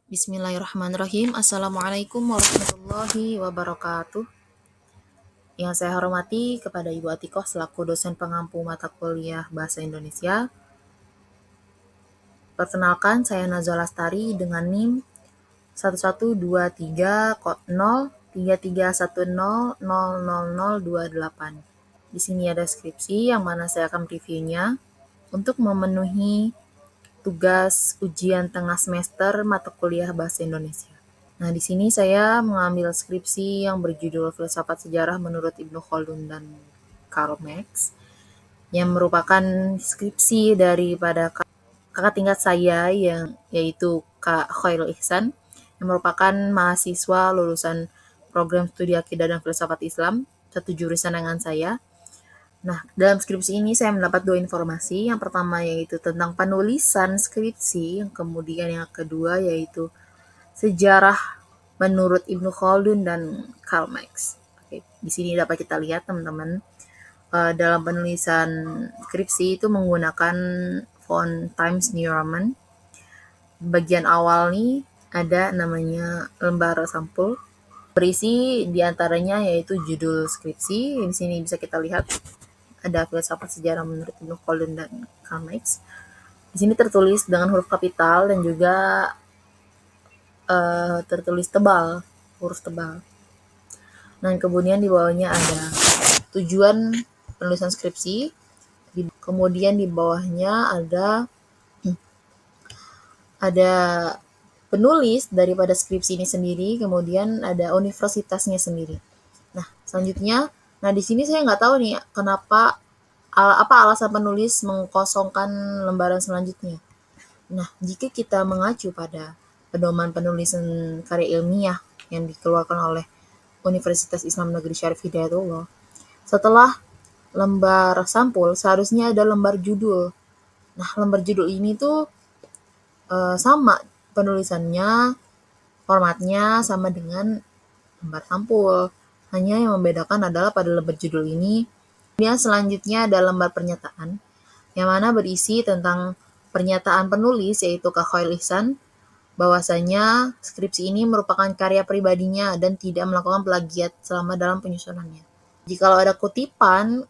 Bismillahirrahmanirrahim. Assalamualaikum warahmatullahi wabarakatuh. Yang saya hormati kepada Ibu Atikoh selaku dosen pengampu mata kuliah Bahasa Indonesia. Perkenalkan, saya Nazwa Lastari dengan NIM 11230333100028. Di sini ada skripsi yang mana saya akan reviewnya untuk memenuhi tugas ujian tengah semester mata kuliah Bahasa Indonesia. Nah, di sini saya mengambil skripsi yang berjudul Filsafat Sejarah menurut Ibnu Khaldun dan Karl Marx, yang merupakan skripsi daripada kakak tingkat saya yaitu Kak Khairul Ihsan, yang merupakan mahasiswa lulusan program studi Akidah dan Filsafat Islam, satu jurusan dengan saya. Nah, dalam skripsi ini saya mendapat 2 informasi. Yang pertama yaitu tentang penulisan skripsi, yang kemudian yang kedua yaitu sejarah menurut Ibnu Khaldun dan Karl Marx. Oke, di sini dapat kita lihat teman-teman, dalam penulisan skripsi itu menggunakan font Times New Roman. Bagian awal nih ada namanya lembar sampul. Berisi diantaranya yaitu judul skripsi. Di sini bisa kita lihat ada filsafat sejarah menurut Ibnu Khaldun dan Karl Marx. Di sini tertulis dengan huruf kapital dan juga tertulis huruf tebal. Dan kemudian di bawahnya ada tujuan penulisan skripsi. Kemudian di bawahnya ada penulis daripada skripsi ini sendiri, kemudian ada universitasnya sendiri. Nah, selanjutnya, di sini saya nggak tahu nih kenapa, apa alasan penulis mengkosongkan lembaran selanjutnya. Nah, jika kita mengacu pada pedoman penulisan karya ilmiah yang dikeluarkan oleh Universitas Islam Negeri Syarif Hidayatullah, setelah lembar sampul seharusnya ada lembar judul. Nah, lembar judul ini tuh sama penulisannya, formatnya sama dengan lembar sampul. Hanya yang membedakan adalah pada lembar judul ini. Kemudian selanjutnya ada lembar pernyataan, yang mana berisi tentang pernyataan penulis yaitu Kak Khairul Ihsan, bahwasanya skripsi ini merupakan karya pribadinya dan tidak melakukan plagiat selama dalam penyusunannya. Jikalau ada kutipan,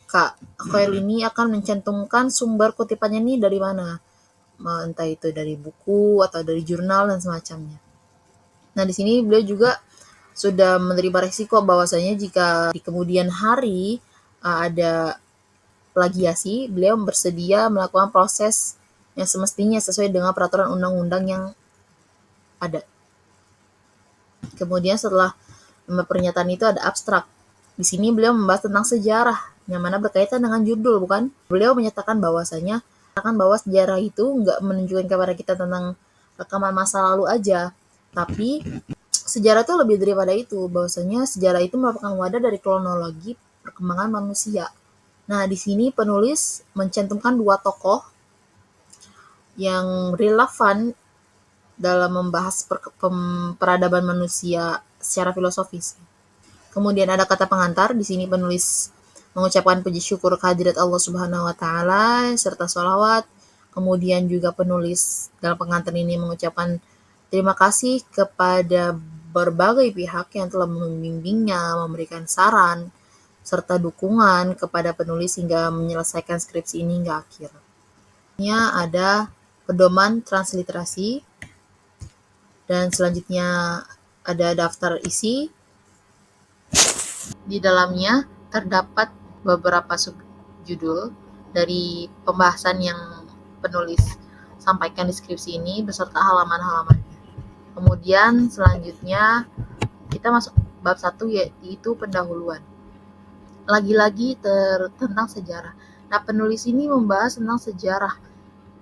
Kak Khairul ini akan mencantumkan sumber kutipannya ini dari mana, entah itu dari buku atau dari jurnal dan semacamnya. Nah, di sini beliau juga sudah menerima resiko bahwasanya jika di kemudian hari ada plagiasi, beliau bersedia melakukan proses yang semestinya sesuai dengan peraturan undang-undang yang ada. Kemudian setelah pernyataan itu ada abstrak. Di sini beliau membahas tentang sejarah, yang mana berkaitan dengan judul, bukan? Beliau menyatakan bahwa sejarah itu nggak menunjukkan kepada kita tentang rekaman masa lalu aja, tapi sejarah itu lebih daripada itu, bahwasanya sejarah itu merupakan wadah dari kronologi perkembangan manusia. Nah, di sini penulis mencantumkan 2 tokoh yang relevan dalam membahas peradaban manusia secara filosofis. Kemudian ada kata pengantar. Di sini penulis mengucapkan puji syukur kehadirat Allah Subhanahu wa taala serta sholawat. Kemudian juga penulis dalam pengantar ini mengucapkan terima kasih kepada berbagai pihak yang telah membimbingnya, memberikan saran serta dukungan kepada penulis hingga menyelesaikan skripsi ini hingga akhir. Selanjutnya ada pedoman transliterasi, dan selanjutnya ada daftar isi. Di dalamnya terdapat beberapa subjudul dari pembahasan yang penulis sampaikan di skripsi ini beserta halaman-halamannya. Kemudian selanjutnya kita masuk bab 1 yaitu pendahuluan. Lagi-lagi tentang sejarah. Nah, penulis ini membahas tentang sejarah.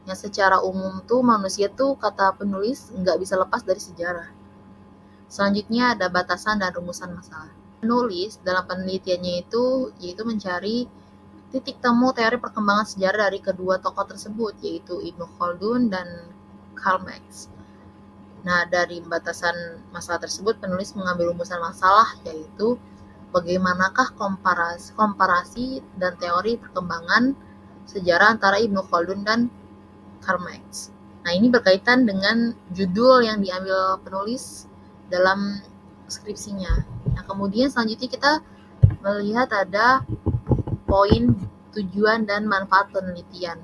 Yang secara umum tuh manusia tuh, kata penulis, nggak bisa lepas dari sejarah. Selanjutnya ada batasan dan rumusan masalah. Penulis dalam penelitiannya yaitu mencari titik temu teori perkembangan sejarah dari kedua tokoh tersebut, yaitu Ibnu Khaldun dan Karl Marx. Nah, dari batasan masalah tersebut penulis mengambil rumusan masalah, yaitu bagaimanakah komparasi dan teori perkembangan sejarah antara Ibnu Khaldun dan Karl Marx. Nah, ini berkaitan dengan judul yang diambil penulis dalam skripsinya. Nah, kemudian selanjutnya kita melihat ada poin tujuan dan manfaat penelitian.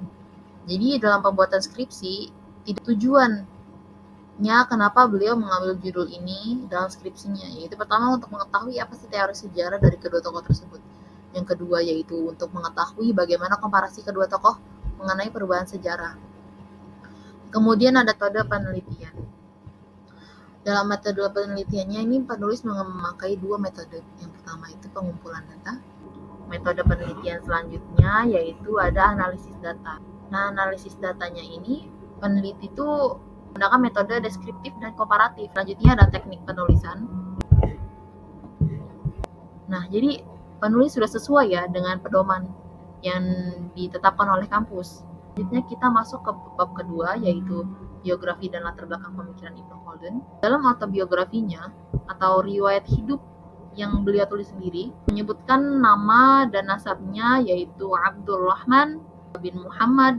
Jadi dalam pembuatan skripsi, tidak tujuannya kenapa beliau mengambil judul ini dalam skripsinya, yaitu pertama untuk mengetahui apa sih teori sejarah dari kedua tokoh tersebut. Yang kedua yaitu untuk mengetahui bagaimana komparasi kedua tokoh mengenai perubahan sejarah. Kemudian ada metode penelitian. Dalam metode penelitiannya ini penulis memakai dua metode. Yang pertama itu pengumpulan data. Metode penelitian selanjutnya yaitu ada analisis data. Nah, analisis datanya ini peneliti itu menggunakan metode deskriptif dan komparatif. Selanjutnya ada teknik penulisan. Nah, jadi penulis sudah sesuai ya dengan pedoman yang ditetapkan oleh kampus. Selanjutnya kita masuk ke bab kedua yaitu biografi dan latar belakang pemikiran Ibnu Khaldun. Dalam autobiografinya atau riwayat hidup yang beliau tulis sendiri menyebutkan nama dan nasabnya yaitu Abdul Rahman bin Muhammad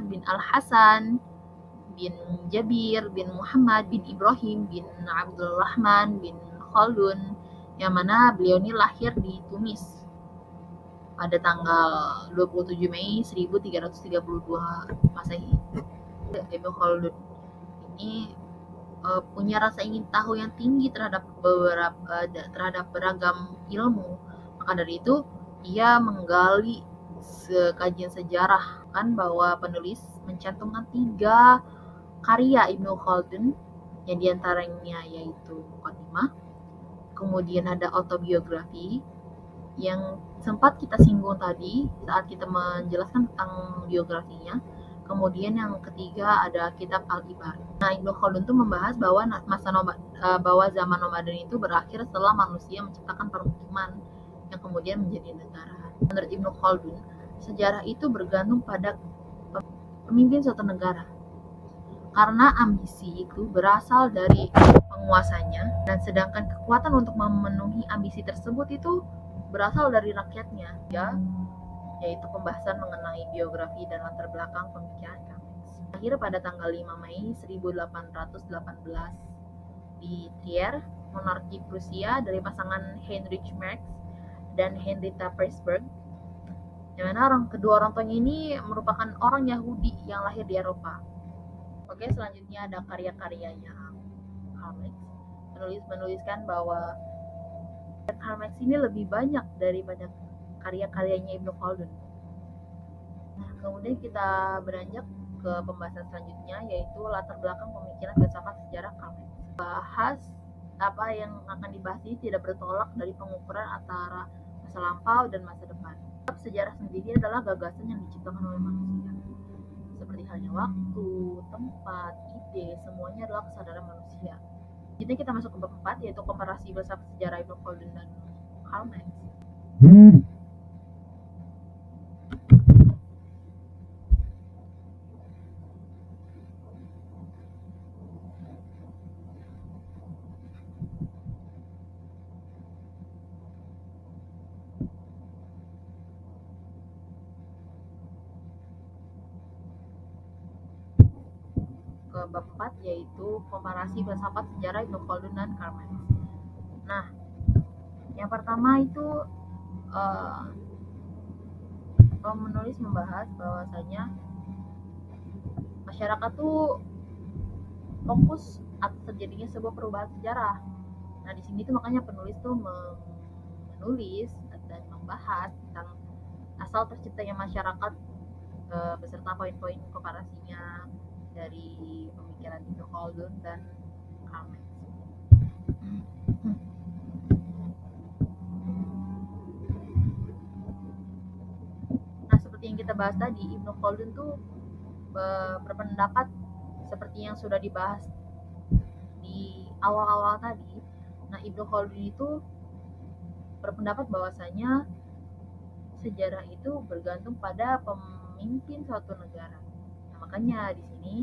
bin Al-Hasan bin Jabir bin Muhammad bin Ibrahim bin Abdul Rahman bin Khaldun, yang mana beliau ini lahir di Tunis pada tanggal 27 Mei 1332 Masehi. Ibnu Khaldun ini punya rasa ingin tahu yang tinggi terhadap beragam ilmu. Maka dari itu ia menggali kajian sejarah, kan bahwa penulis mencantumkan 3 karya Ibnu Khaldun yang diantaranya yaitu Muqaddimah, kemudian ada autobiografi yang sempat kita singgung tadi saat kita menjelaskan tentang biografinya. Kemudian yang ketiga ada kitab Al-Ibar. Nah, Ibnu Khaldun itu membahas bahwa bahwa zaman nomaden itu berakhir setelah manusia menciptakan permukiman yang kemudian menjadi negara. Menurut Ibnu Khaldun, sejarah itu bergantung pada pemimpin suatu negara. Karena ambisi itu berasal dari penguasanya, dan sedangkan kekuatan untuk memenuhi ambisi tersebut itu berasal dari rakyatnya, ya, yaitu pembahasan mengenai biografi dan latar belakang pemikiran Camex. Akhir pada tanggal 5 Mei 1818 di Trier, monarki Prusia dari pasangan Heinrich Marx dan Henrietta Pressburg, yang mana kedua orang tuanya ini merupakan orang Yahudi yang lahir di Eropa. Oke, selanjutnya ada karya-karyanya Karl Marx. Penulis menuliskan bahwa Karl Marx ini lebih banyak daripada karya-karyanya Ibnu Khaldun. Nah, kemudian kita beranjak ke pembahasan selanjutnya yaitu latar belakang pemikiran filsafat sejarah Karl Marx. Bahas apa yang akan dibahas ini tidak bertolak dari pengukuran antara masa lampau dan masa depan. Sejarah sendiri adalah gagasan yang diciptakan oleh manusia. Seperti halnya waktu, tempat, ide, semuanya adalah kesadaran manusia. Jadi kita masuk ke bab 4 yaitu komparasi filsafat sejarah Ibnu Khaldun dan Karl Marx. Ke bab 4 yaitu komparasi filsafat sejarah Ibnu Khaldun dan Karl Marx. Nah, yang pertama itu menulis membahas bahwasanya masyarakat tuh fokus atas terjadinya sebuah perubahan sejarah. Nah, di sini tuh makanya penulis tuh menulis dan membahas tentang asal terciptanya masyarakat beserta poin-poin komparasinya dari pemikiran Ibnu Khaldun dan Karl Marx. Nah, seperti yang kita bahas tadi, Ibnu Khaldun tuh berpendapat seperti yang sudah dibahas di awal-awal tadi. Nah, Ibnu Khaldun itu berpendapat bahwasanya sejarah itu bergantung pada pemimpin suatu negara. Nah, makanya di sini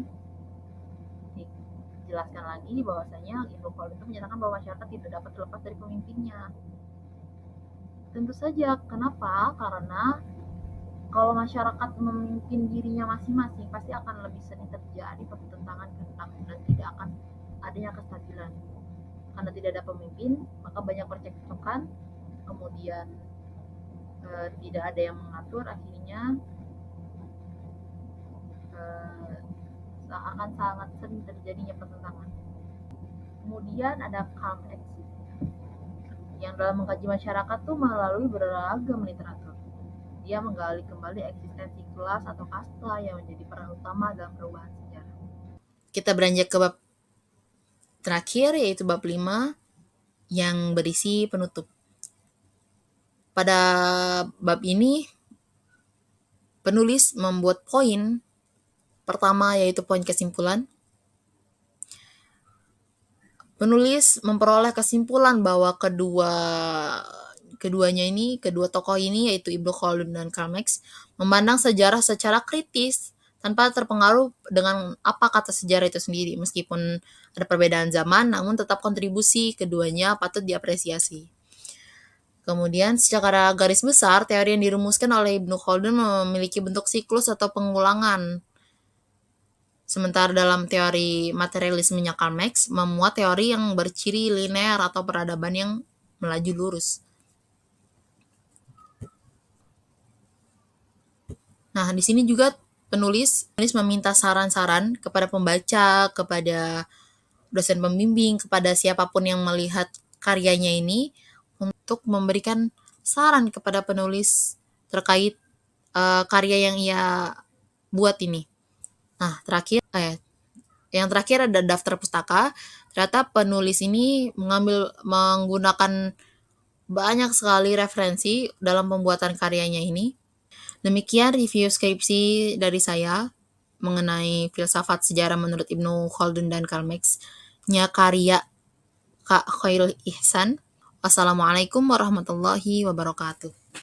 dijelaskan lagi bahwasanya Ibnu Khaldun itu menyatakan bahwa masyarakat tidak dapat terlepas dari pemimpinnya. Tentu saja, kenapa? Karena kalau masyarakat memimpin dirinya masing-masing, pasti akan lebih sering terjadi pertentangan dan tidak akan adanya kestabilan. Karena tidak ada pemimpin, maka banyak percekcokan, kemudian tidak ada yang mengatur, akhirnya akan sangat sering terjadinya pertentangan. Kemudian ada Karl Marx yang dalam mengkaji masyarakat tuh melalui beragam literatur. Dia menggali kembali eksistensi kelas atau kasta yang menjadi peran utama dalam perubahan sejarah. Kita beranjak ke bab terakhir, yaitu bab 5 yang berisi penutup. Pada bab ini, penulis membuat poin pertama, yaitu poin kesimpulan. Penulis memperoleh kesimpulan bahwa kedua tokoh ini, yaitu Ibnu Khaldun dan Karl Marx, memandang sejarah secara kritis tanpa terpengaruh dengan apa kata sejarah itu sendiri. Meskipun ada perbedaan zaman, namun tetap kontribusi keduanya patut diapresiasi. Kemudian secara garis besar, teori yang dirumuskan oleh Ibnu Khaldun memiliki bentuk siklus atau pengulangan. Sementara dalam teori materialismenya Karl Marx memuat teori yang berciri linear atau peradaban yang melaju lurus. Nah, di sini juga penulis meminta saran-saran kepada pembaca, kepada dosen pembimbing, kepada siapapun yang melihat karyanya ini untuk memberikan saran kepada penulis terkait karya yang ia buat ini. Nah, yang terakhir ada daftar pustaka. Ternyata penulis ini menggunakan banyak sekali referensi dalam pembuatan karyanya ini. Demikian review skripsi dari saya mengenai filsafat sejarah menurut Ibnu Khaldun dan Karl Marx nya karya Kak Khairul Ihsan. Wassalamualaikum warahmatullahi wabarakatuh.